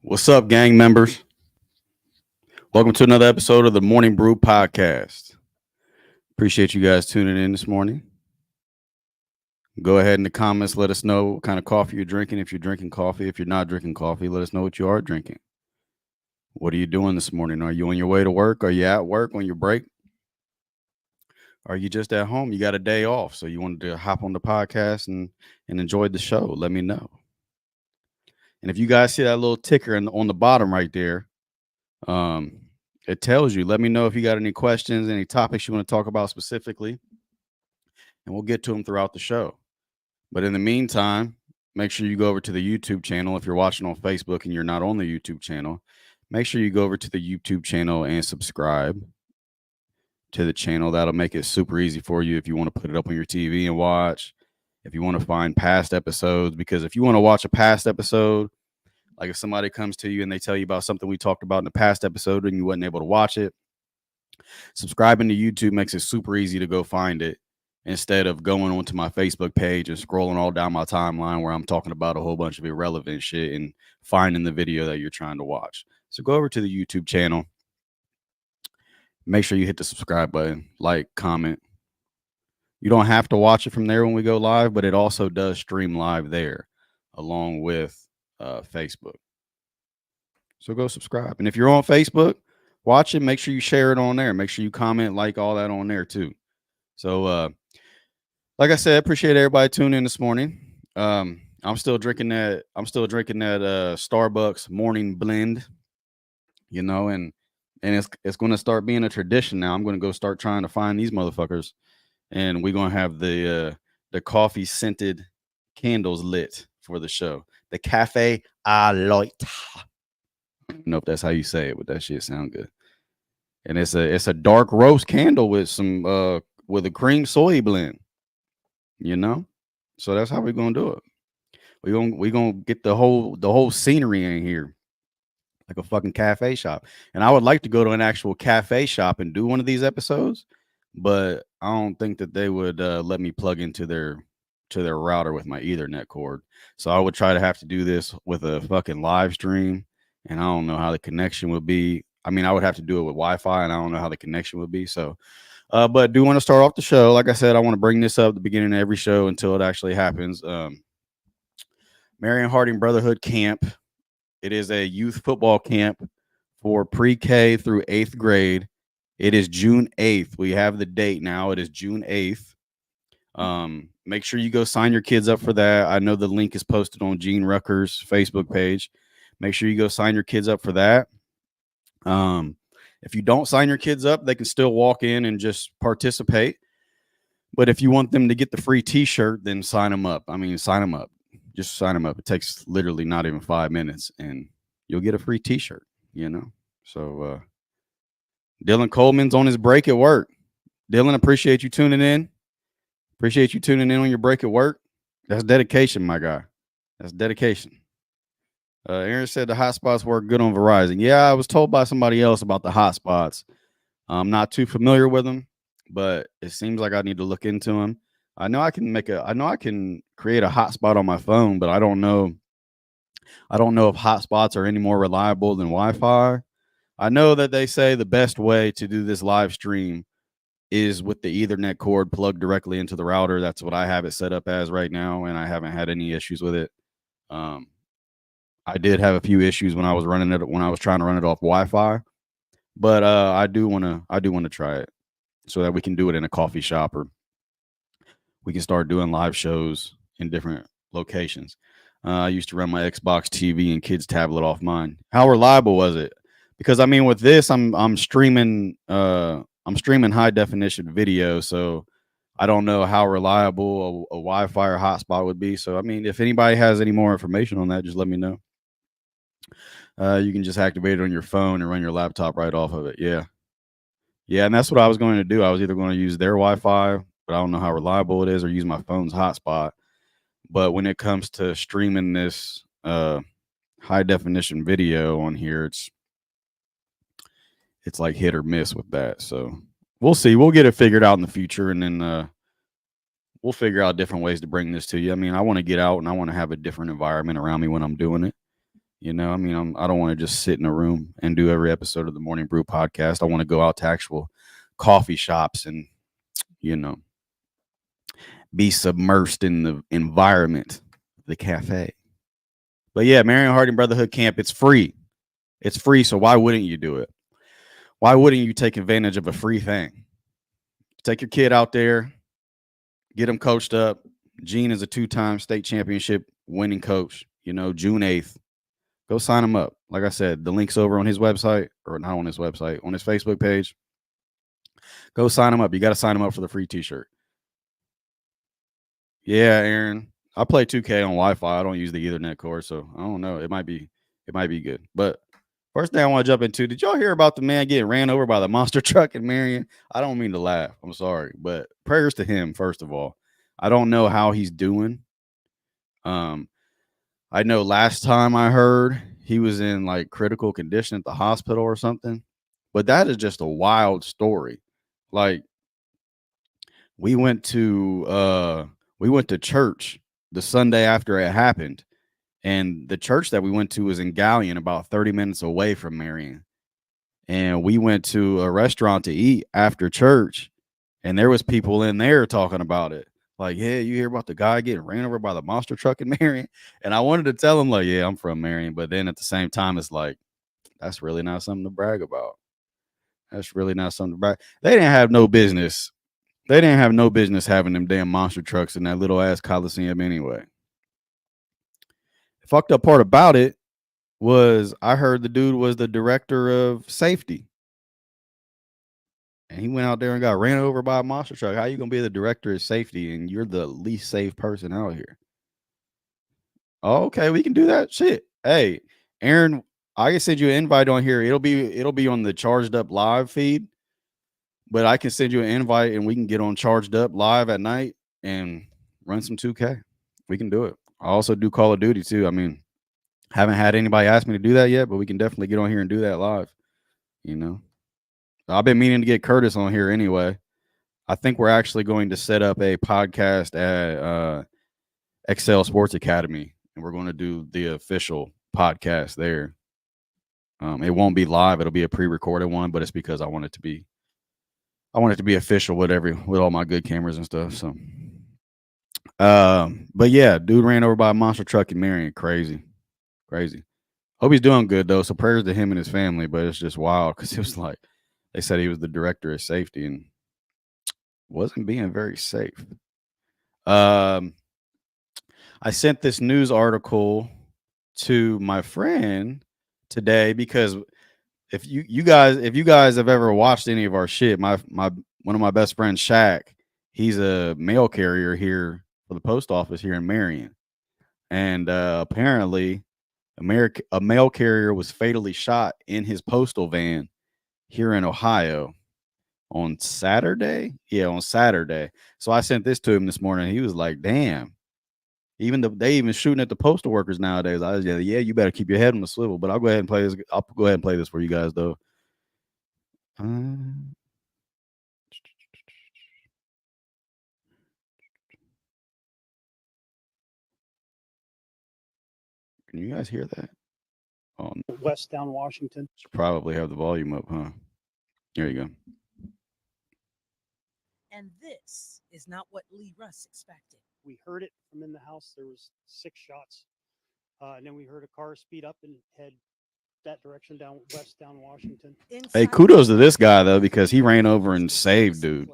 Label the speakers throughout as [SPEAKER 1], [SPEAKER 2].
[SPEAKER 1] What's up, gang members? Welcome to another episode of the Morning Brew podcast. Appreciate you guys tuning in this morning. Go ahead in the comments, let us know what kind of coffee you're drinking. If you're drinking coffee, if you're not drinking coffee, let us know what you are drinking. What are you doing this morning? Are you on your way to work? Are you at work on your break? Are you just at home? You got a day off, so you wanted to hop on the podcast and enjoy the show. Let me know. And if you guys see that little ticker on the bottom right there, it tells you. Let me know if you got any questions, any topics you want to talk about specifically, and we'll get to them throughout the show. But in the meantime, make sure you go over to the YouTube channel. If you're watching on Facebook and you're not on the YouTube channel, make sure you go over to the YouTube channel and subscribe to the channel. That'll make it super easy for you if you want to put it up on your TV and watch. If you want to find past episodes, because if you want to watch a past episode, like if somebody comes to you and they tell you about something we talked about in the past episode and you wasn't able to watch it, subscribing to YouTube makes it super easy to go find it instead of going onto my Facebook page and scrolling all down my timeline where I'm talking about a whole bunch of irrelevant shit and finding the video that you're trying to watch. So go over to the YouTube channel. Make sure you hit the subscribe button, like, comment. You don't have to watch it from there when we go live, but it also does stream live there along with Facebook. So go subscribe. And if you're on Facebook, watch it. Make sure you share it on there. Make sure you comment, like, all that on there too. So like I said, appreciate everybody tuning in this morning. I'm still drinking that Starbucks morning blend, and it's going to start being a tradition now. I'm going to go start trying to find these motherfuckers, and we're going to have the coffee scented candles lit for the show. The Cafe à l'Oit. I don't know if that's how you say it, but that shit sound good. And it's a dark roast candle with some with a cream soy blend. So that's how we're gonna do it. We're gonna get the whole scenery in here, like a fucking cafe shop. And I would like to go to an actual cafe shop and do one of these episodes, but I don't think that they would let me plug into their router with my Ethernet cord. So I would try to have to do this with a fucking live stream, and I don't know how the connection would be. I mean, I would have to do it with Wi-Fi, and I don't know how the connection would be. So but do want to start off the show. Like I said, I want to bring this up at the beginning of every show until it actually happens. Marion Harding Brotherhood Camp. It is a youth football camp for pre-K through 8th grade. It is June 8th. We have the date now. It is June 8th. Make sure you go sign your kids up for that. I know the link is posted on Gene Rucker's Facebook page. Make sure you go sign your kids up for that. If you don't sign your kids up, they can still walk in and just participate. But if you want them to get the free t-shirt, then sign them up. I mean, sign them up. Just sign them up. It takes literally not even 5 minutes and you'll get a free t-shirt, So Dylan Coleman's on his break at work. Dylan, appreciate you tuning in. Appreciate you tuning in on your break at work. That's dedication, my guy. That's dedication. Aaron said the hotspots work good on Verizon. Yeah, I was told by somebody else about the hotspots. I'm not too familiar with them, but it seems like I need to look into them. I know I can create a hotspot on my phone, but I don't know if hotspots are any more reliable than Wi-Fi. I know that they say the best way to do this live stream is with the Ethernet cord plugged directly into the router. That's what I have it set up as right now, and I haven't had any issues with it. I did have a few issues when I was trying to run it off Wi-Fi, but I do want to try it so that we can do it in a coffee shop, or we can start doing live shows in different locations. I used to run my Xbox TV and kids' tablet off mine. How reliable was it? Because I mean, with this, I'm streaming high definition video, so I don't know how reliable a Wi-Fi or hotspot would be. So I mean, if anybody has any more information on that, just let me know. You can just activate it on your phone and run your laptop right off of it. Yeah, and that's what I was going to do. I was either going to use their Wi-Fi, but I don't know how reliable it is, or use my phone's hotspot. But when it comes to streaming this high definition video on here, it's like hit or miss with that. So we'll see. We'll get it figured out in the future, and then we'll figure out different ways to bring this to you. I mean, I want to get out and I want to have a different environment around me when I'm doing it. You know, I mean, I don't want to just sit in a room and do every episode of the Morning Brew podcast. I want to go out to actual coffee shops and, you know, be submersed in the environment, the cafe. But yeah, Marion Harding Brotherhood Camp, it's free. It's free, so why wouldn't you do it? Why wouldn't you take advantage of a free thing? Take your kid out there, get him coached up. Gene is a 2-time state championship winning coach. You know, June 8th. Go sign him up. Like I said, the link's over on his website, or not on his website, on his Facebook page. Go sign him up. You got to sign him up for the free T-shirt. Yeah, Aaron. I play 2K on Wi-Fi. I don't use the Ethernet cord, so I don't know. It might be good. But first thing I want to jump into, did y'all hear about the man getting ran over by the monster truck in Marion? I don't mean to laugh. I'm sorry, but prayers to him first of all. I don't know how he's doing. I know last time I heard he was in like critical condition at the hospital or something. But that is just a wild story. Like we went to church the Sunday after it happened, and the church that we went to was in Galleon, about 30 minutes away from Marion. And we went to a restaurant to eat after church, and there was people in there talking about it. Like, yeah, you hear about the guy getting ran over by the monster truck in Marion? And I wanted to tell him, like, yeah, I'm from Marion. But then at the same time, it's like, that's really not something to brag about. That's really not something to brag. They didn't have no business. They didn't have no business having them damn monster trucks in that little ass Coliseum anyway. The fucked up part about it was I heard the dude was the director of safety. And he went out there and got ran over by a monster truck. How you gonna be the director of safety and you're the least safe person out here? Oh, okay, we can do that. Shit. Hey, Aaron, I can send you an invite on here. It'll be on the Charged Up live feed, but I can send you an invite and we can get on Charged Up live at night and run some 2K. We can do it. I also do Call of Duty too. I mean, haven't had anybody ask me to do that yet, but we can definitely get on here and do that live. You know, I've been meaning to get Curtis on here anyway. I think we're actually going to set up a podcast at Excel Sports Academy, and we're going to do the official podcast there. It won't be live; it'll be a pre-recorded one, but it's because I want it to be official with all my good cameras and stuff. So, but yeah, dude ran over by a monster truck in Marion. Crazy. Hope he's doing good though. So prayers to him and his family. But it's just wild because it was like they said he was the director of safety and wasn't being very safe. I sent this news article to my friend today because if you guys have ever watched any of our shit, my one of my best friends, Shaq, he's a mail carrier here for the post office here in Marion, and apparently, a mail carrier was fatally shot in his postal van here in Ohio on Saturday. Yeah, on Saturday. So I sent this to him this morning. He was like, "Damn." They even shooting at the postal workers nowadays. I was yeah, you better keep your head on the swivel. But I'll go ahead and play this. I'll go ahead and play this for you guys though. Can you guys hear that? Oh,
[SPEAKER 2] West down Washington.
[SPEAKER 1] Should probably have the volume up, huh? Here you go.
[SPEAKER 3] And this is not what Lee Russ expected.
[SPEAKER 2] We heard it from in the house. There was 6 shots. And then we heard a car speed up and head that direction down Washington.
[SPEAKER 1] Hey, kudos to this guy though, because he ran over and saved dude.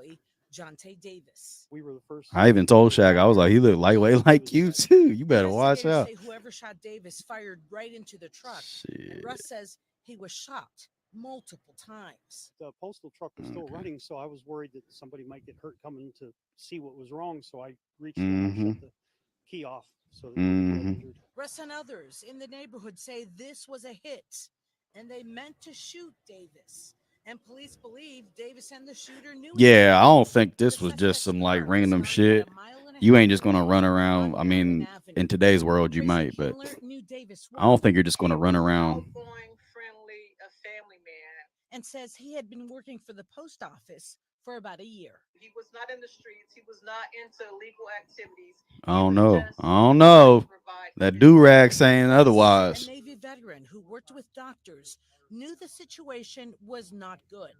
[SPEAKER 3] Jonte Davis.
[SPEAKER 2] We were the first.
[SPEAKER 1] I even told Shaq, I was like, he looked lightweight like you too. You better watch out.
[SPEAKER 3] Whoever shot Davis fired right into the truck. And Russ says he was shot multiple times.
[SPEAKER 2] The postal truck was still running, so I was worried that somebody might get hurt coming to see what was wrong. So I reached and shut the key off so that injured.
[SPEAKER 3] Russ and others in the neighborhood say this was a hit, and they meant to shoot Davis. And police believe Davis and the shooter knew.
[SPEAKER 1] Yeah, I don't think this was just some like random shit. You ain't just gonna run around. I mean, in today's world, you might, but I don't think you're just gonna run around.
[SPEAKER 3] And says he had been working for the post office for about a year.
[SPEAKER 4] He was not in the streets. He was not into illegal activities.
[SPEAKER 1] I don't know. I don't know. That do-rag saying
[SPEAKER 3] A
[SPEAKER 1] otherwise.
[SPEAKER 3] Navy veteran who worked with doctors knew the situation was not good,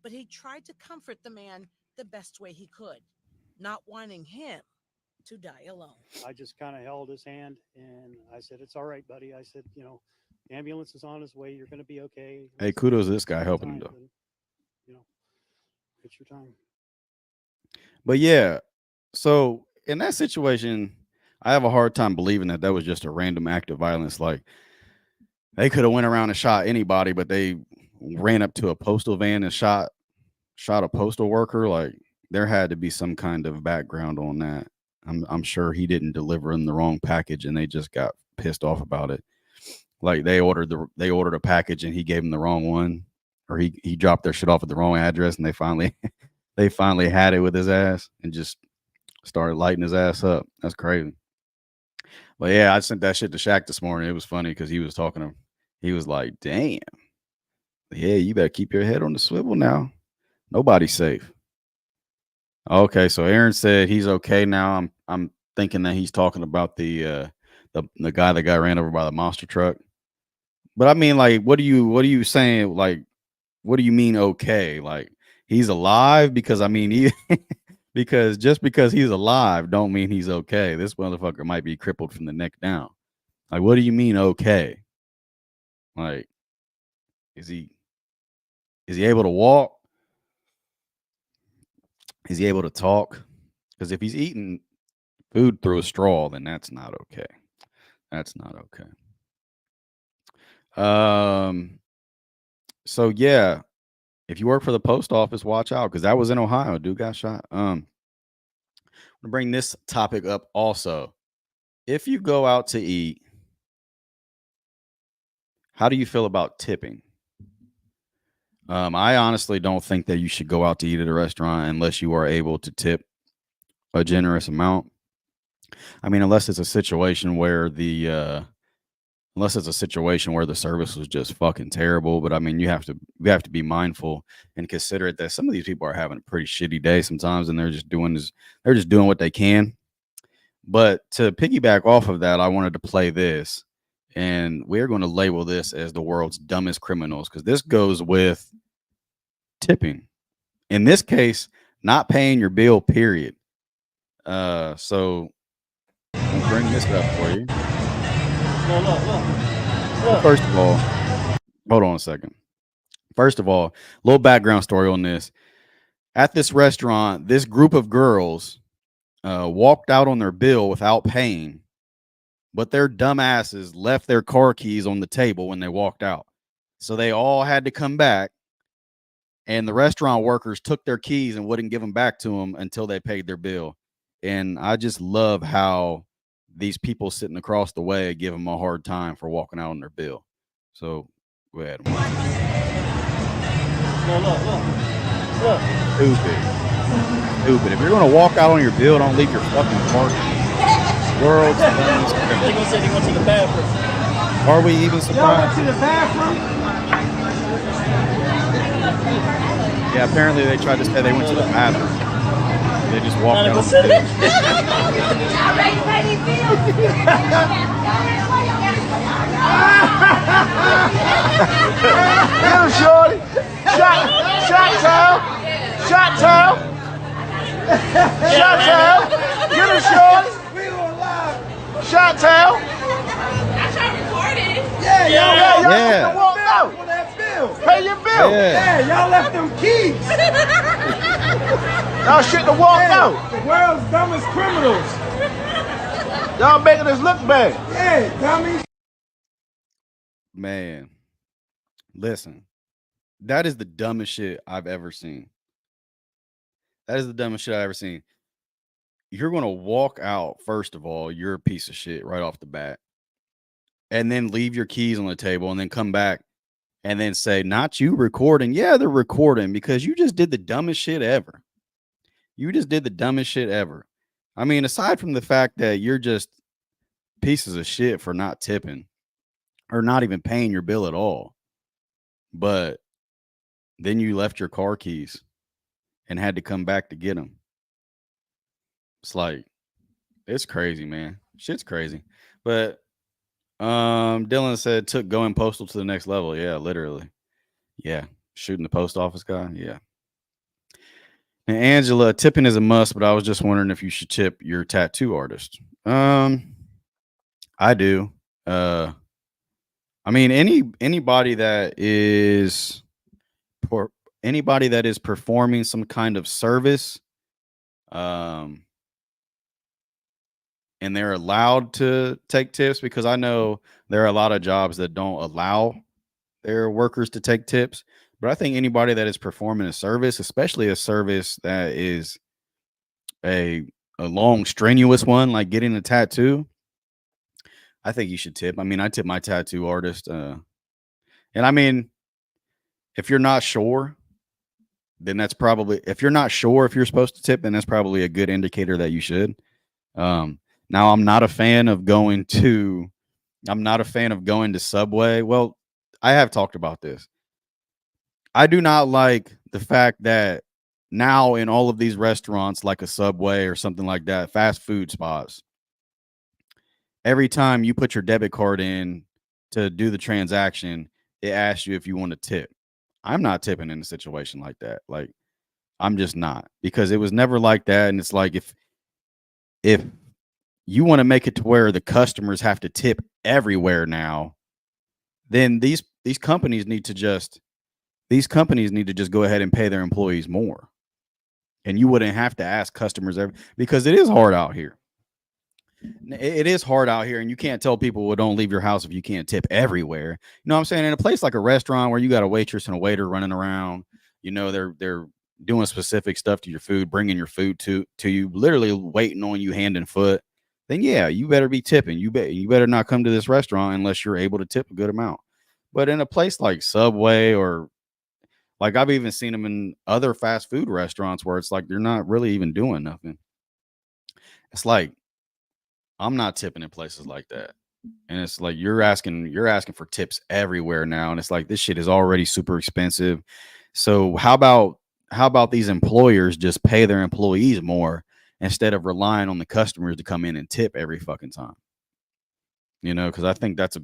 [SPEAKER 3] but he tried to comfort the man the best way he could, not wanting him to die alone.
[SPEAKER 2] I just kind of held his hand and I said, "It's all right, buddy." I said, "The ambulance is on its way. You're going to be okay."
[SPEAKER 1] Hey, kudos to this guy helping him, though.
[SPEAKER 2] And, it's your time.
[SPEAKER 1] But yeah, so in that situation, I have a hard time believing that was just a random act of violence. Like, they could have went around and shot anybody, but they ran up to a postal van and shot a postal worker. Like, there had to be some kind of background on that. I'm sure he didn't deliver in the wrong package and they just got pissed off about it. Like, they ordered a package and he gave them the wrong one, or he dropped their shit off at the wrong address and they finally had it with his ass and just started lighting his ass up. That's crazy. But yeah, I sent that shit to Shaq this morning. It was funny because he was like, "Damn, yeah, you better keep your head on the swivel now. Nobody's safe." Okay, so Aaron said he's okay now. I'm thinking that he's talking about the guy that got ran over by the monster truck. But I mean, like, what are you saying? Like, what do you mean okay? Like, he's alive? Because I mean, because just because he's alive don't mean he's okay. This motherfucker might be crippled from the neck down. Like, what do you mean okay? Like, is he able to walk? Is he able to talk? Because if he's eating food through a straw, then that's not okay. That's not okay. So yeah, if you work for the post office, watch out, because that was in Ohio. Dude got shot. I'm gonna bring this topic up also. If you go out to eat, how do you feel about tipping? I honestly don't think that you should go out to eat at a restaurant unless you are able to tip a generous amount. I mean, unless it's a situation where the service was just fucking terrible. But I mean, we have to be mindful and considerate that some of these people are having a pretty shitty day sometimes, and they're just doing what they can. But to piggyback off of that, I wanted to play this, and we're going to label this as the world's dumbest criminals, because this goes with tipping. In this case, not paying your bill, period. So I'll bring this up for you. First of all, hold on a second. First of all, little background story on this. At this restaurant, this group of girls walked out on their bill without paying, but their dumbasses left their car keys on the table when they walked out. So they all had to come back, and the restaurant workers took their keys and wouldn't give them back to them until they paid their bill. And I just love how these people sitting across the way give them a hard time for walking out on their bill. So go ahead. Look. Stupid. If you're gonna walk out on your bill, don't leave your fucking car. World's dumbest criminal.
[SPEAKER 5] They gonna say they went to the bathroom.
[SPEAKER 1] Are we even surprised?
[SPEAKER 5] Y'all went to the bathroom?
[SPEAKER 1] Yeah, apparently they tried to say they went to the bathroom. They just walked out.
[SPEAKER 5] Get him, shorty. Shot town. Get him, shorty. Shot town.
[SPEAKER 1] Yeah.
[SPEAKER 5] Walk out. Pay your bill.
[SPEAKER 1] Yeah.
[SPEAKER 5] Y'all left them keys. Y'all shouldn't have walked out. The world's dumbest criminals. Y'all making us look bad. Yeah, dummies.
[SPEAKER 1] Man, listen, that is the dumbest shit I've ever seen. You're going to walk out, first of all, you're a piece of shit right off the bat, and then leave your keys on the table and then come back and then say, not you recording. Yeah, they're recording because you just did the dumbest shit ever. I mean, aside from the fact that you're just pieces of shit for not tipping or not even paying your bill at all, but then you left your car keys and had to come back to get them. It's like, it's crazy, man. Shit's crazy. But Dylan said took going postal to the next level. Yeah, literally. Yeah. Shooting the post office guy. Yeah. And Angela, tipping is a must, but I was just wondering if you should tip your tattoo artist. I do. I mean, anybody that is anybody that is performing some kind of service, um, and they're allowed to take tips, because I know there are a lot of jobs that don't allow their workers to take tips. But I think anybody that is performing a service, especially a service that is a long, strenuous one, like getting a tattoo, I think you should tip. I mean, I tip my tattoo artist, and I mean, if you're not sure, then that's probably, if you're not sure if you're supposed to tip, then that's probably a good indicator that you should. Now I'm not a fan of going to Subway. Well, I have talked about this. I do not like the fact that now in all of these restaurants, like a Subway or something like that, fast food spots, every time you put your debit card in to do the transaction, it asks you if you want to tip. I'm not tipping in a situation like that. Like, I'm just not, because it was never like that. And it's like, if you want to make it to where the customers have to tip everywhere now, then these companies need to just go ahead and pay their employees more. And you wouldn't have to ask customers because it is hard out here. It is hard out here, and you can't tell people, well, don't leave your house if you can't tip everywhere. You know what I'm saying? In a place like a restaurant where you got a waitress and a waiter running around, you know, they're doing specific stuff to your food, bringing your food to you, literally waiting on you hand and foot, then yeah, you better be tipping. You better not come to this restaurant unless you're able to tip a good amount. But in a place like Subway, or like I've even seen them in other fast food restaurants where it's like they're not really even doing nothing. It's like, I'm not tipping in places like that. And it's like you're asking for tips everywhere now, and it's like this shit is already super expensive. So how about these employers just pay their employees more instead of relying on the customers to come in and tip every fucking time? You know, because I think that's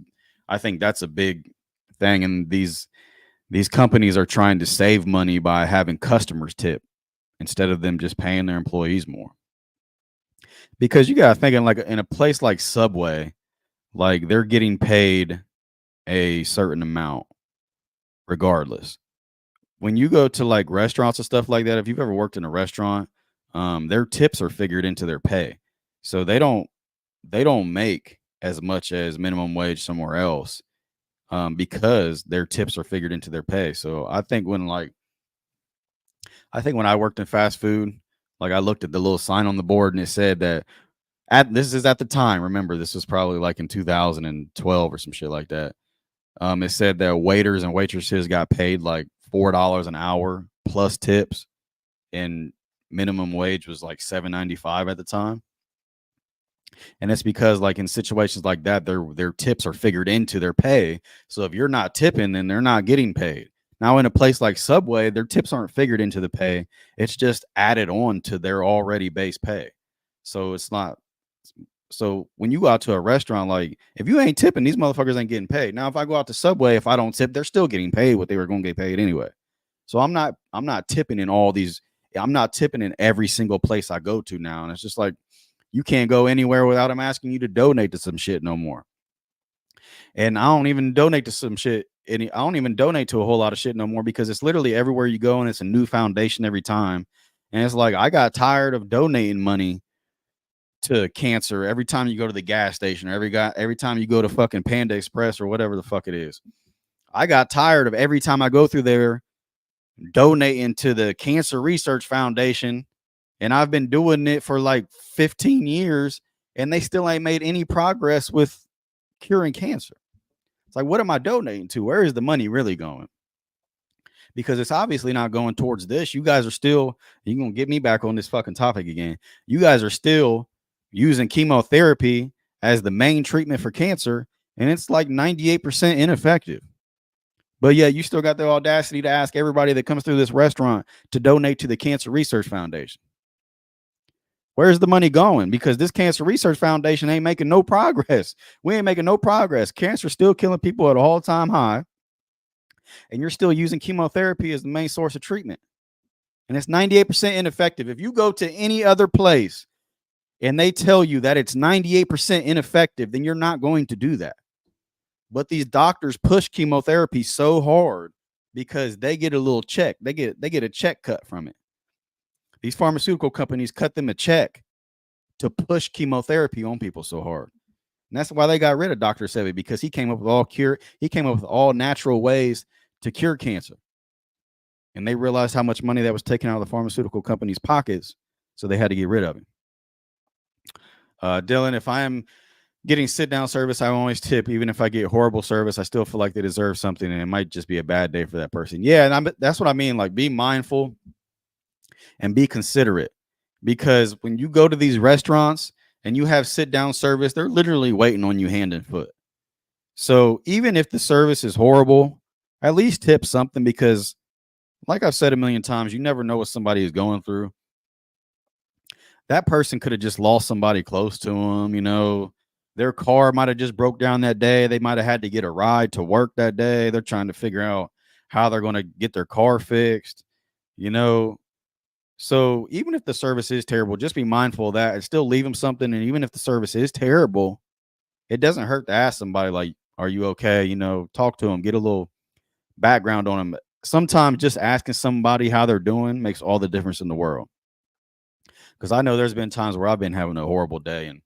[SPEAKER 1] a big thing, and these companies are trying to save money by having customers tip instead of them just paying their employees more. Because you got to think, like in a place like Subway, like they're getting paid a certain amount regardless. When you go to like restaurants and stuff like that, if you've ever worked in a restaurant, their tips are figured into their pay. So they don't make as much as minimum wage somewhere else, because their tips are figured into their pay. So I think when I worked in fast food, like I looked at the little sign on the board and it said that this is at the time. Remember, this was probably like in 2012 or some shit like that. It said that waiters and waitresses got paid like $4 an hour plus tips, and minimum wage was like $7.95 at the time. And it's because like in situations like that, their tips are figured into their pay. So if you're not tipping, then they're not getting paid. Now in a place like Subway, their tips aren't figured into the pay. It's just added on to their already base pay. So it's not. So when you go out to a restaurant, like if you ain't tipping, these motherfuckers ain't getting paid. Now, if I go out to Subway, if I don't tip, they're still getting paid what they were going to get paid anyway. So I'm not tipping in all these. I'm not tipping in every single place I go to now. And it's just like, you can't go anywhere without them asking you to donate to some shit no more. And I don't even donate to some shit. I don't even donate to a whole lot of shit no more, because it's literally everywhere you go and it's a new foundation every time. And it's like, I got tired of donating money to cancer every time you go to the gas station, or every time you go to fucking Panda Express or whatever the fuck it is. I got tired of every time I go through there donating to the Cancer Research Foundation, and I've been doing it for like 15 years, and they still ain't made any progress with curing cancer. It's like, what am I donating to? Where is the money really going? Because it's obviously not going towards this. You guys are still, you're going to get me back on this fucking topic again. You guys are still using chemotherapy as the main treatment for cancer, and it's like 98% ineffective. But yeah, you still got the audacity to ask everybody that comes through this restaurant to donate to the Cancer Research Foundation. Where's the money going? Because this Cancer Research Foundation ain't making no progress. We ain't making no progress. Cancer's still killing people at an all-time high. And you're still using chemotherapy as the main source of treatment. And it's 98% ineffective. If you go to any other place and they tell you that it's 98% ineffective, then you're not going to do that. But these doctors push chemotherapy so hard because they get a little check. They get a check cut from it. These pharmaceutical companies cut them a check to push chemotherapy on people so hard. And that's why they got rid of Dr. Sebi, because he came up with all natural ways to cure cancer. And they realized how much money that was taken out of the pharmaceutical companies' pockets, so they had to get rid of him. Dylan, if I am getting sit-down service, I always tip. Even if I get horrible service, I still feel like they deserve something, and it might just be a bad day for that person. Yeah, and that's what I mean. Like, be mindful and be considerate, because when you go to these restaurants and you have sit-down service, they're literally waiting on you hand and foot. So even if the service is horrible, at least tip something, because like I've said a million times, you never know what somebody is going through. That person could have just lost somebody close to them. You know, their car might have just broke down that day. They might have had to get a ride to work that day. They're trying to figure out how they're going to get their car fixed, you know. So even if the service is terrible, just be mindful of that and still leave them something. And even if the service is terrible, it doesn't hurt to ask somebody, like, are you okay? You know, talk to them, get a little background on them. Sometimes just asking somebody how they're doing makes all the difference in the world. Because I know there's been times where I've been having a horrible day, and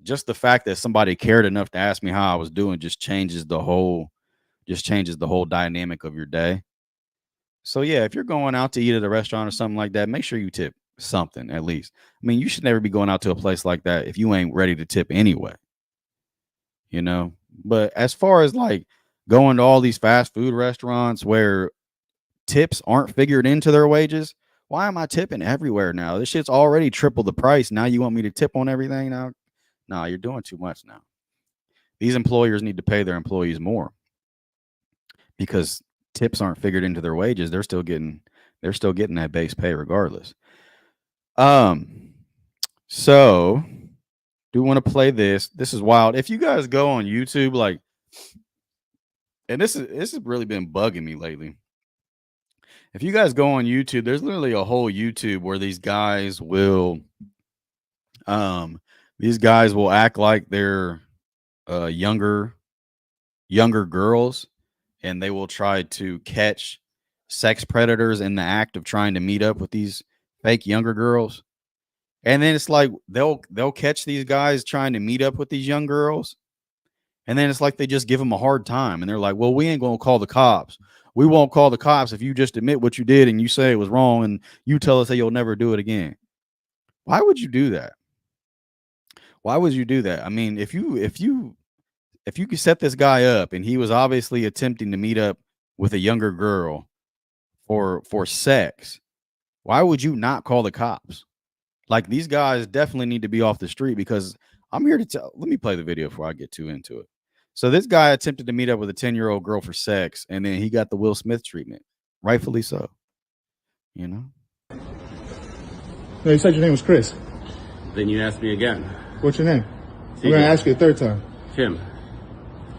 [SPEAKER 1] just the fact that somebody cared enough to ask me how I was doing just changes the whole dynamic of your day. So yeah, if you're going out to eat at a restaurant or something like that, make sure you tip something at least. I mean, you should never be going out to a place like that if you ain't ready to tip anyway. You know, but as far as like going to all these fast food restaurants where tips aren't figured into their wages, why am I tipping everywhere now? This shit's already triple the price. Now you want me to tip on everything now? No, you're doing too much now. These employers need to pay their employees more, because tips aren't figured into their wages. They're still getting that base pay regardless. So do want to play this. This is wild. If you guys go on YouTube, like, and this has really been bugging me lately. If you guys go on YouTube, there's literally a whole YouTube where these guys will act like they're younger girls, and they will try to catch sex predators in the act of trying to meet up with these fake younger girls. And then it's like they'll catch these guys trying to meet up with these young girls, and then it's like they just give them a hard time, and they're like, well, we ain't gonna call the cops. We won't call the cops if you just admit what you did and you say it was wrong and you tell us that you'll never do it again. Why would you do that? Why would you do that? I mean, if you could set this guy up and he was obviously attempting to meet up with a younger girl for sex, why would you not call the cops? Like, these guys definitely need to be off the street, because I'm here to tell. Let me play the video before I get too into it. So this guy attempted to meet up with a 10-year-old girl for sex, and then he got the Will Smith treatment, rightfully so. You know.
[SPEAKER 6] No, you said your name was Chris.
[SPEAKER 7] Then you ask me again.
[SPEAKER 6] What's your name?
[SPEAKER 7] CJ.
[SPEAKER 6] I'm gonna ask you a third time.
[SPEAKER 7] Kim.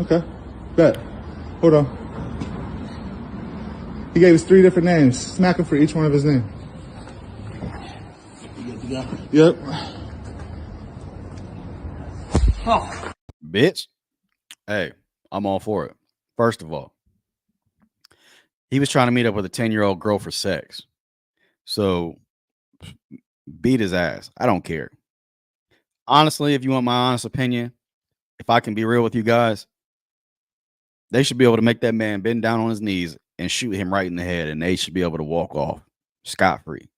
[SPEAKER 6] Okay. Bet. Hold on. He gave us 3 different names. Smack him for each one of his names. Yep.
[SPEAKER 1] Oh. Bitch. Hey, I'm all for it. First of all, he was trying to meet up with a 10-year-old girl for sex. So beat his ass. I don't care. Honestly, if you want my honest opinion, if I can be real with you guys, they should be able to make that man bend down on his knees and shoot him right in the head, and they should be able to walk off scot-free.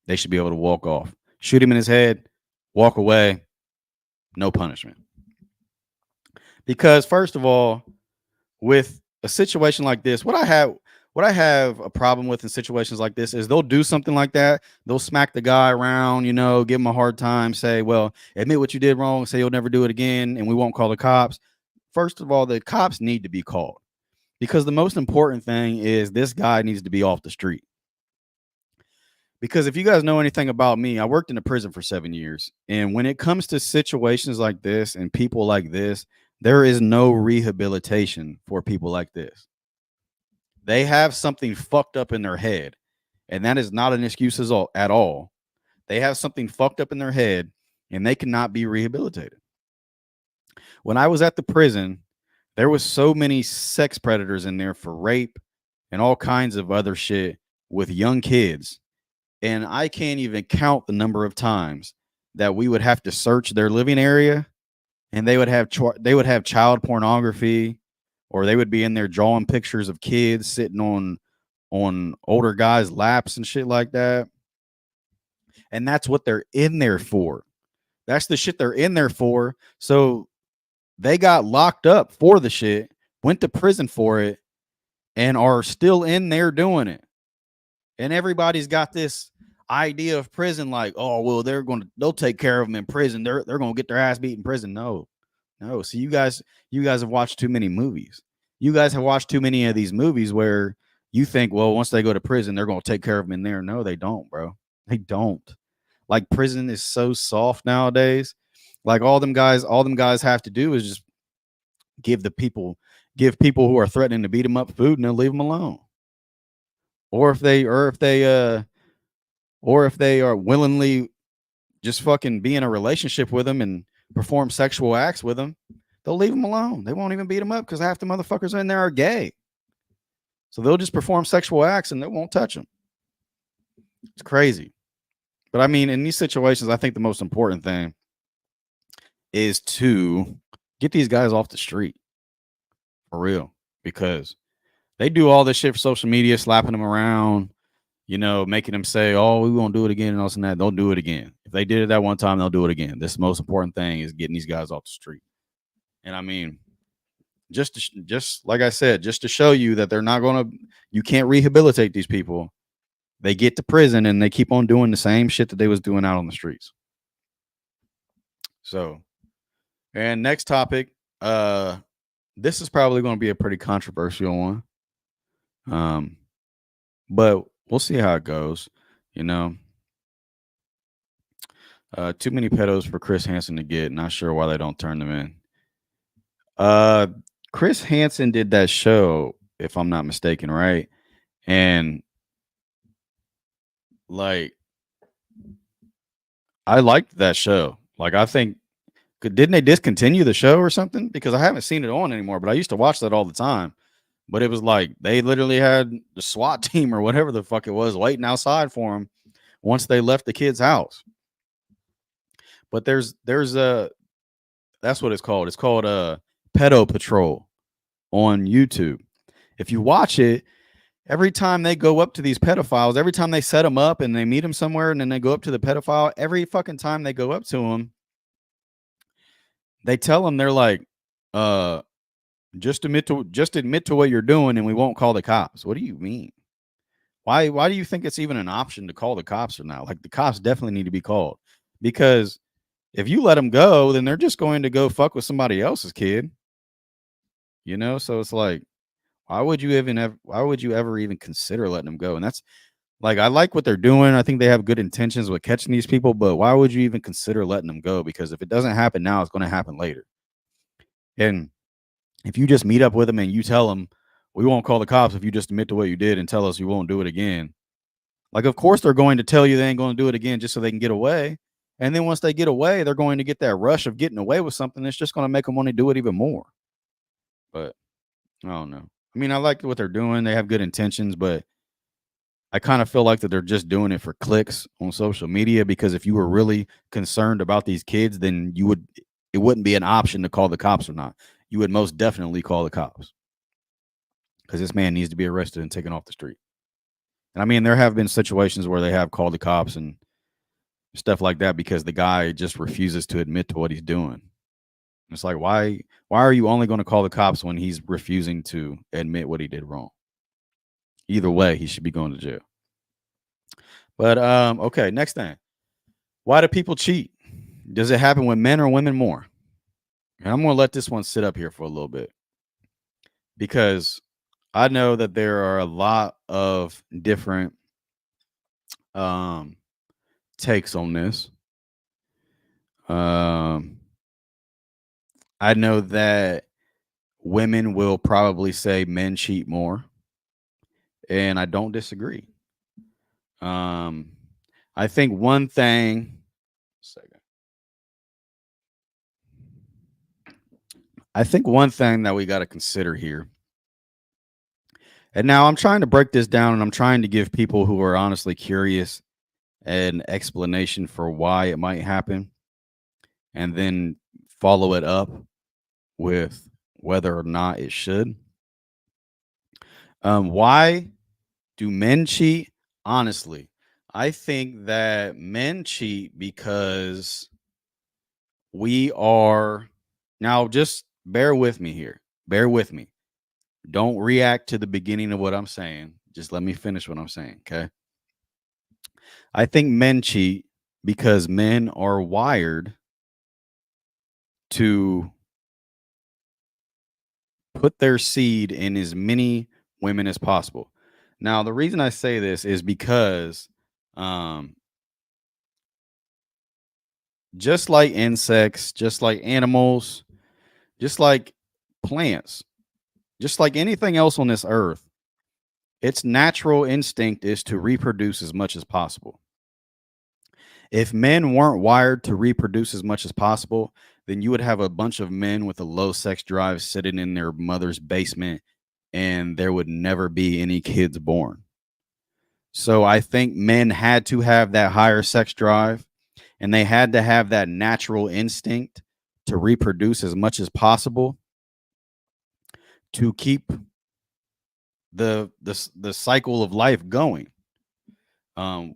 [SPEAKER 1] They should be able to walk off. Shoot him in his head, walk away, no punishment. Because first of all, with a situation like this, what I have a problem with in situations like this is they'll do something like that. They'll smack the guy around, you know, give him a hard time, say, well, admit what you did wrong, say you'll never do it again, and we won't call the cops. First of all, the cops need to be called. Because the most important thing is this guy needs to be off the street. Because if you guys know anything about me, I worked in a prison for 7 years. And when it comes to situations like this and people like this, there is no rehabilitation for people like this. They have something fucked up in their head. And that is not an excuse at all. They have something fucked up in their head and they cannot be rehabilitated. When I was at the prison, there was so many sex predators in there for rape and all kinds of other shit with young kids. And I can't even count the number of times that we would have to search their living area and they would have child pornography, or they would be in there drawing pictures of kids sitting on older guys' laps and shit like that. And that's what they're in there for. That's the shit they're in there for. So they got locked up for the shit, went to prison for it, and are still in there doing it. And everybody's got this idea of prison like, oh, well, they'll take care of them in prison. They're gonna get their ass beat in prison. No. See, you guys have watched too many movies. You guys have watched too many of these movies where you think, well, once they go to prison, they're gonna take care of them in there. No, they don't, bro. They don't. Like, prison is so soft nowadays. Like, all them guys have to do is just give people who are threatening to beat them up food, and they'll leave them alone. Or if they are willingly just fucking be in a relationship with them and perform sexual acts with them, they'll leave them alone. They won't even beat them up because half the motherfuckers in there are gay. So they'll just perform sexual acts and they won't touch them. It's crazy. But I mean, in these situations, I think the most important thing is to get these guys off the street for real, because they do all this shit for social media, slapping them around, making them say, oh, we won't do it again and all that. Don't do it again. If they did it that one time, they'll do it again. This is the most important thing, is getting these guys off the street. And I mean, just like I said, just to show you that you can't rehabilitate these people. They get to prison and they keep on doing the same shit that they was doing out on the streets. So, and next topic, this is probably going to be a pretty controversial one. But we'll see how it goes. Too many pedos for Chris Hansen to get. Not sure why they don't turn them in. Chris Hansen did that show, if I'm not mistaken, right? And like, I liked that show. Like, I think, didn't they discontinue the show or something? Because I haven't seen it on anymore, but I used to watch that all the time. But it was like they literally had the SWAT team or whatever the fuck it was waiting outside for them once they left the kid's house. But there's that's what it's called. It's called Pedo Patrol on YouTube. If you watch it, every time they go up to these pedophiles, every time they set them up and they meet them somewhere and then they go up to the pedophile, every fucking time they go up to them, they tell them, they're like, just admit to what you're doing and we won't call the cops. What do you mean? Why do you think it's even an option to call the cops or not? Like, the cops definitely need to be called, because if you let them go, then they're just going to go fuck with somebody else's kid. So it's like, why would you ever even consider letting them go? And that's like, I like what they're doing. I think they have good intentions with catching these people, but why would you even consider letting them go? Because if it doesn't happen now, it's going to happen later. And if you just meet up with them and you tell them, we won't call the cops if you just admit to what you did and tell us you won't do it again. Like, of course they're going to tell you they ain't going to do it again just so they can get away. And then once they get away, they're going to get that rush of getting away with something that's just going to make them want to do it even more. But I don't know. I mean, I like what they're doing. They have good intentions, but I kind of feel like that they're just doing it for clicks on social media, because if you were really concerned about these kids, then it wouldn't be an option to call the cops or not. You would most definitely call the cops, because this man needs to be arrested and taken off the street. And I mean, there have been situations where they have called the cops and stuff like that because the guy just refuses to admit to what he's doing. It's like, why are you only going to call the cops when he's refusing to admit what he did wrong? Either way, he should be going to jail. But okay, next thing. Why do people cheat? Does it happen with men or women more? And I'm going to let this one sit up here for a little bit, because I know that there are a lot of different um takes on this. Um I know that women will probably say men cheat more, and I don't disagree. Um I think one thing second. I think one thing that we got to consider here. And now I'm trying to break this down and I'm trying to give people who are honestly curious an explanation for why it might happen and then follow it up with whether or not it should. Why do men cheat? Honestly, I think that men cheat because we are now just bear with me here. Bear with me. Don't react to the beginning of what I'm saying. Just let me finish what I'm saying. Okay. I think men cheat because men are wired to put their seed in as many women as possible. Now, the reason I say this is because um, just like insects, just like animals, just like plants, just like anything else on this earth, its natural instinct is to reproduce as much as possible. If men weren't wired to reproduce as much as possible, then you would have a bunch of men with a low sex drive sitting in their mother's basement and there would never be any kids born. So I think men had to have that higher sex drive and they had to have that natural instinct to reproduce as much as possible to keep the cycle of life going.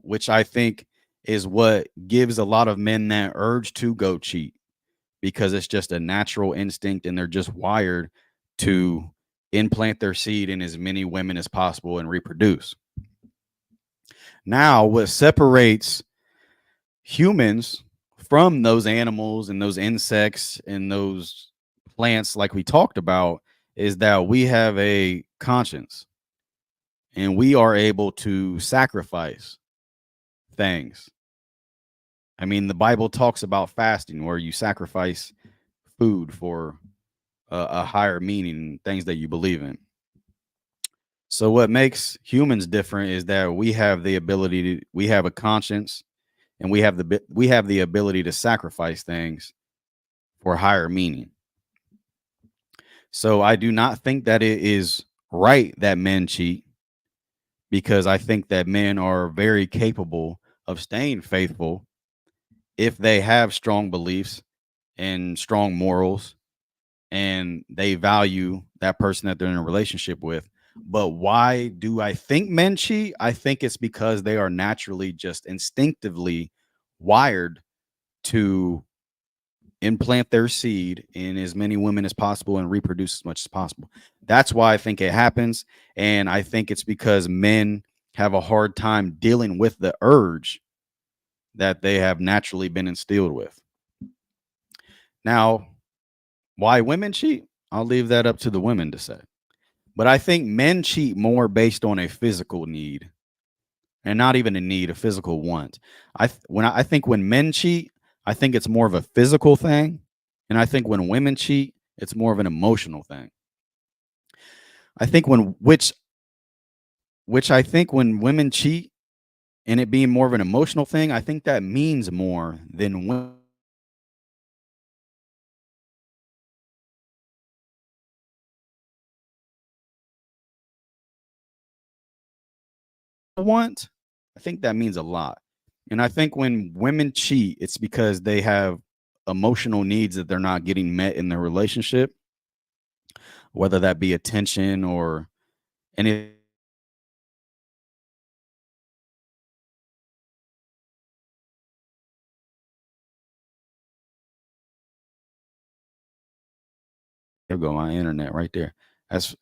[SPEAKER 1] Which I think is what gives a lot of men that urge to go cheat because it's just a natural instinct and they're just wired to implant their seed in as many women as possible and reproduce. Now, what separates humans from those animals and those insects and those plants, like we talked about, is that we have a conscience and we are able to sacrifice things. I mean, the Bible talks about fasting where you sacrifice food for a higher meaning, things that you believe in. So what makes humans different is that we have the ability to we have a conscience and we have the ability to sacrifice things for higher meaning. So I do not think that it is right that men cheat because I think that men are very capable of staying faithful if they have strong beliefs and strong morals and they value that person that they're in a relationship with. But why do I think men cheat? I think it's because they are naturally just instinctively wired to implant their seed in as many women as possible and reproduce as much as possible. That's why I think it happens. And I think it's because men have a hard time dealing with the urge that they have naturally been instilled with. Now, why women cheat? I'll leave that up to the women to say. But I think men cheat more based on a physical need and not even a need, a physical want. I think when men cheat, I think it's more of a physical thing, and I think when women cheat, it's more of an emotional thing. I think when which I think when women cheat and it being more of an emotional thing, I think that means more than when want. I think that means a lot. And I think when women cheat, it's because they have emotional needs that they're not getting met in their relationship, whether that be attention or any there go my internet right there. As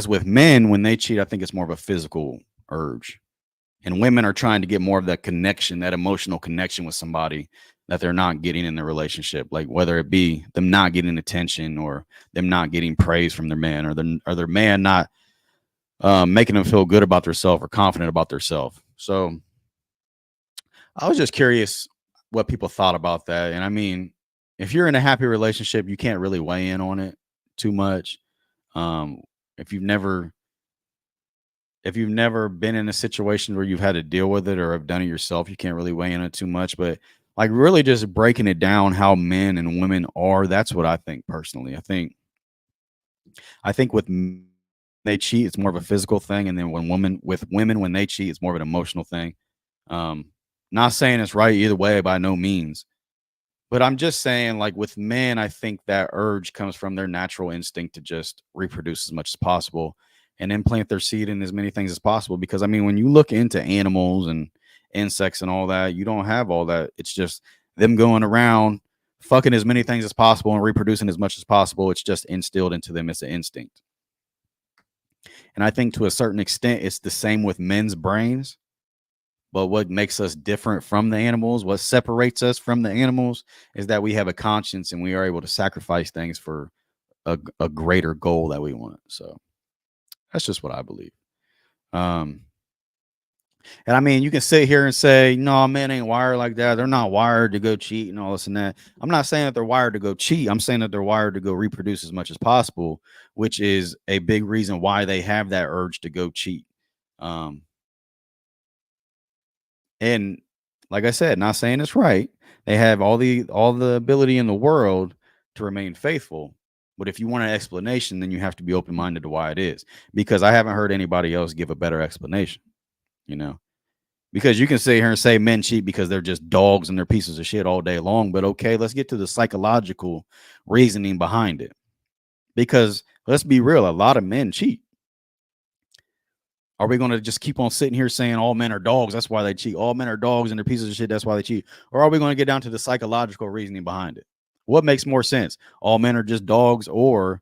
[SPEAKER 1] with men, when they cheat, I think it's more of a physical urge. And women are trying to get more of that connection, that emotional connection with somebody that they're not getting in the relationship, like whether it be them not getting attention or them not getting praise from their man, or their man not making them feel good about themselves or confident about themselves. So I was just curious what people thought about that. And I mean, if you're in a happy relationship, you can't really weigh in on it too much. Um, if you've never been in a situation where you've had to deal with it or have done it yourself, you can't really weigh in on it too much. But like really just breaking it down how men and women are, that's what I think personally. I think they cheat, it's more of a physical thing, and then with women when they cheat, it's more of an emotional thing. Um, Not saying it's right either way by no means, but I'm just saying, like with men, I think that urge comes from their natural instinct to just reproduce as much as possible and implant their seed in as many things as possible. Because I mean, when you look into animals and insects and all that, you don't have all that. It's just them going around fucking as many things as possible and reproducing as much as possible. It's just instilled into them. It's an instinct. And I think to a certain extent, it's the same with men's brains. But what makes us different from the animals, what separates us from the animals, is that we have a conscience and we are able to sacrifice things for a greater goal that we want. So that's just what I believe. Um, and I mean, you can sit here and say, no, men ain't wired like that. They're not wired to go cheat and all this and that. I'm not saying that they're wired to go cheat. I'm saying that they're wired to go reproduce as much as possible, which is a big reason why they have that urge to go cheat. Um, And like I said, not saying it's right. They have all the ability in the world to remain faithful. But if you want an explanation, then you have to be open minded to why it is. Because I haven't heard anybody else give a better explanation, you know. Because you can sit here and say men cheat because they're just dogs and they're pieces of shit all day long. But okay, let's get to the psychological reasoning behind it. Because let's be real, a lot of men cheat. Are we going to just keep on sitting here saying all men are dogs? That's why they cheat. All men are dogs and they're pieces of shit. That's why they cheat. Or are we going to get down to the psychological reasoning behind it? What makes more sense? All men are just dogs, or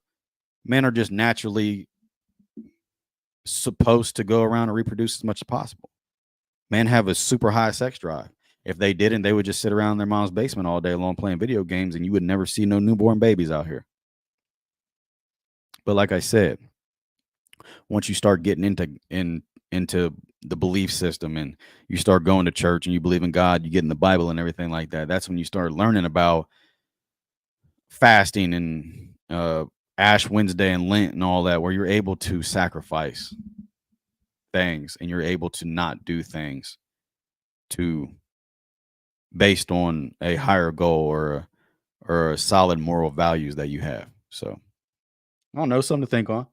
[SPEAKER 1] men are just naturally supposed to go around and reproduce as much as possible? Men have a super high sex drive. If they didn't, they would just sit around in their mom's basement all day long playing video games, and you would never see no newborn babies out here. But like I said, once you start getting into the belief system and you start going to church and you believe in God, you get in the Bible and everything like that, that's when you start learning about fasting and Ash Wednesday and Lent and all that, where you're able to sacrifice things and you're able to not do things to based on a higher goal or a solid moral values that you have. So I don't know, something to think on.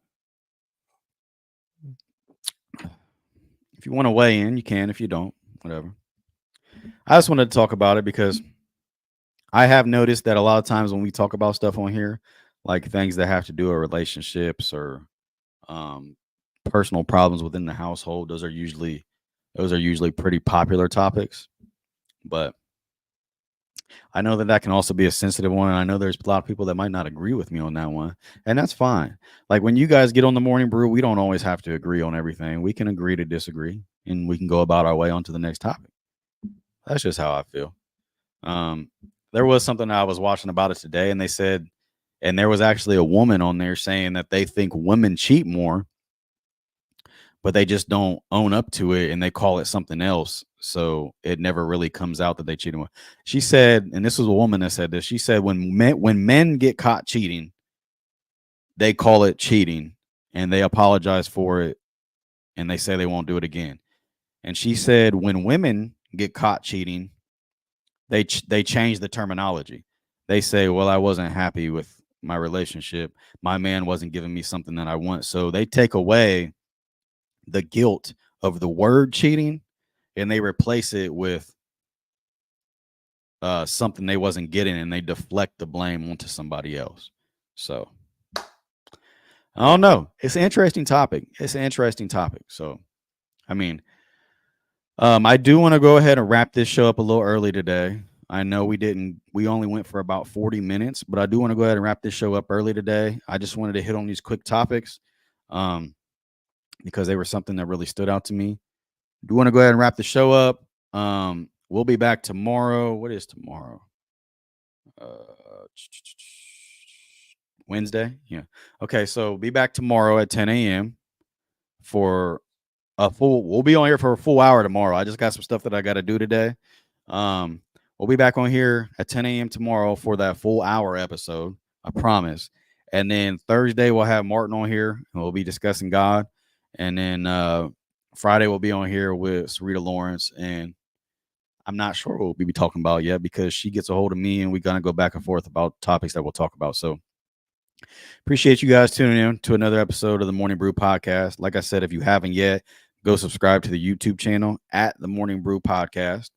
[SPEAKER 1] If you want to weigh in, you can. If you don't, whatever. I just wanted to talk about it because I have noticed that a lot of times when we talk about stuff on here, like things that have to do with relationships or um, personal problems within the household, those are usually pretty popular topics. But I know that that can also be a sensitive one. And I know there's a lot of people that might not agree with me on that one. And that's fine. Like when you guys get on the morning brew, we don't always have to agree on everything. We can agree to disagree and we can go about our way on to the next topic. That's just how I feel. Um, there was something I was watching about it today, and they said, and there was actually a woman on there saying that they think women cheat more, but they just don't own up to it and they call it something else. So it never really comes out that they cheated. She said, and this was a woman that said this. She said when men get caught cheating, they call it cheating and they apologize for it and they say they won't do it again. And she said when women get caught cheating, they change the terminology. They say, "Well, I wasn't happy with my relationship. My man wasn't giving me something that I want." So they take away the guilt of the word cheating and they replace it with something they wasn't getting, and they deflect the blame onto somebody else. So I don't know. It's an interesting topic. So I mean, I do want to go ahead and wrap this show up a little early today. I know we only went for about 40 minutes, but I do want to go ahead and wrap this show up early today. I just wanted to hit on these quick topics because they were something that really stood out to me. Do want to go ahead and wrap the show up. we'll be back tomorrow. What is tomorrow? Wednesday. Yeah. Okay. So be back tomorrow at 10 a.m. for we'll be on here for a full hour tomorrow. I just got some stuff that I got to do today. We'll be back on here at 10 a.m. tomorrow for that full hour episode. I promise. And then Thursday we'll have Martin on here and we'll be discussing God. And then Friday we'll be on here with Sarita Lawrence, and I'm not sure what we'll be talking about yet because she gets a hold of me and we're gonna go back and forth about topics that we'll talk about. So appreciate you guys tuning in to another episode of the Morning Brew podcast. Like I said, if you haven't yet, go subscribe to the YouTube channel at the Morning Brew podcast,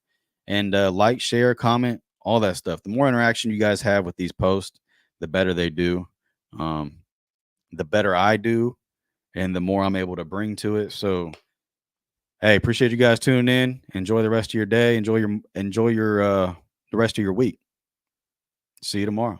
[SPEAKER 1] and like, share, comment, all that stuff. The more interaction you guys have with these posts, the better they do. The better I do, and the more I'm able to bring to it. So, hey, appreciate you guys tuning in. Enjoy the rest of your day. Enjoy your the rest of your week. See you tomorrow.